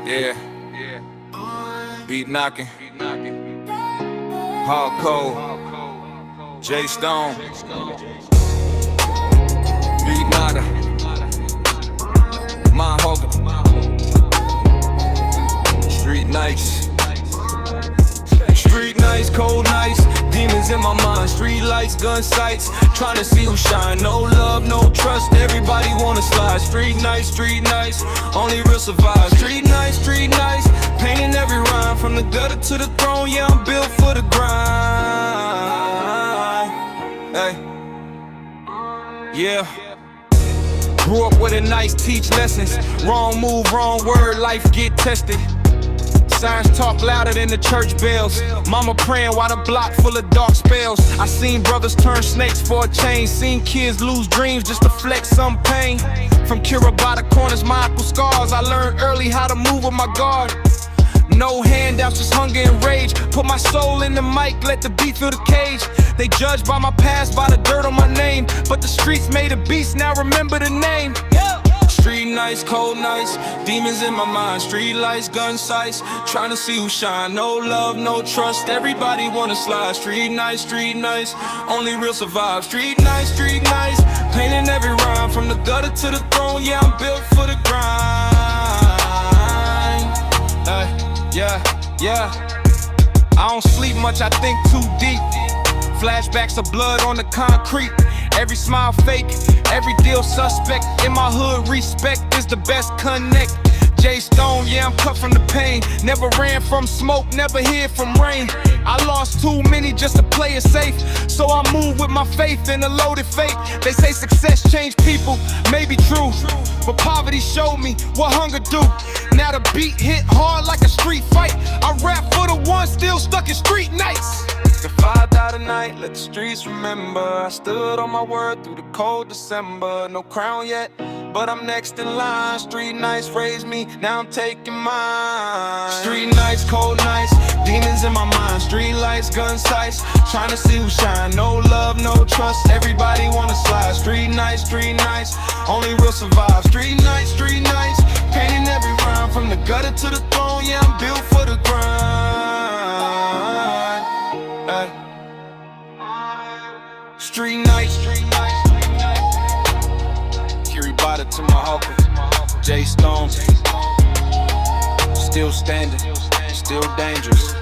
Yeah. Beat knocking. Hardcore. Jay Stone. Beat nada. My Hogan. Street nights. Street nights, cold nights. Demons in my mind. Street lights, gun sights. Trying to see who shine. No love, no trust. Everybody wanna slide. Street nights, only real survive. Street nights, painting every rhyme. From the gutter to the throne, yeah, I'm built for the grind. Hey, yeah. Grew up with a nice teach lessons. Wrong move, wrong word, life get tested. Signs talk louder than the church bells. Mama praying while the block full of dark spells. I seen brothers turn snakes for a change. Seen kids lose dreams just to flex some pain. From Kira by the corners, my aqua scars. I learned early how to move with my guard. No handouts, just hunger and rage. Put my soul in the mic, let the beat fill the cage. They judge by my past, by the dirt on my name. But the streets made a beast, now remember the name. Street nights, cold nights, demons in my mind. Street lights, gun sights, trying to see who shine. No love, no trust, everybody wanna slide. Street nights, only real survive. Street nights, painting every rhyme. From the gutter to the throne, yeah, I'm built for the grind. Yeah. I don't sleep much, I think too deep. Flashbacks of blood on the concrete. Every smile fake, every deal suspect. In my hood, respect is the best connect. Jay Stone, yeah, I'm cut from the pain. Never ran from smoke, never hid from rain. I lost too many just to play it safe. So I move with my faith in a loaded fate. They say success changed people, maybe true. But poverty showed me what hunger do. Now the beat hit hard like a street fight. I rap for the ones still stuck in street nights. If I die tonight, let the streets remember I stood on my word through the cold December. No crown yet, but I'm next in line. Street nights raised me, now I'm taking mine. Street nights, cold nights, demons in my mind. Street lights, gun sights, trying to see who shine. No love, no trust, everybody wanna slide. Street nights, only real survive. Street nights, painting every rhyme. From the gutter to the throne, yeah, I'm built for the grind. Street nights, Kiribati to my Hawker, Jay Stone. Still standing, still dangerous.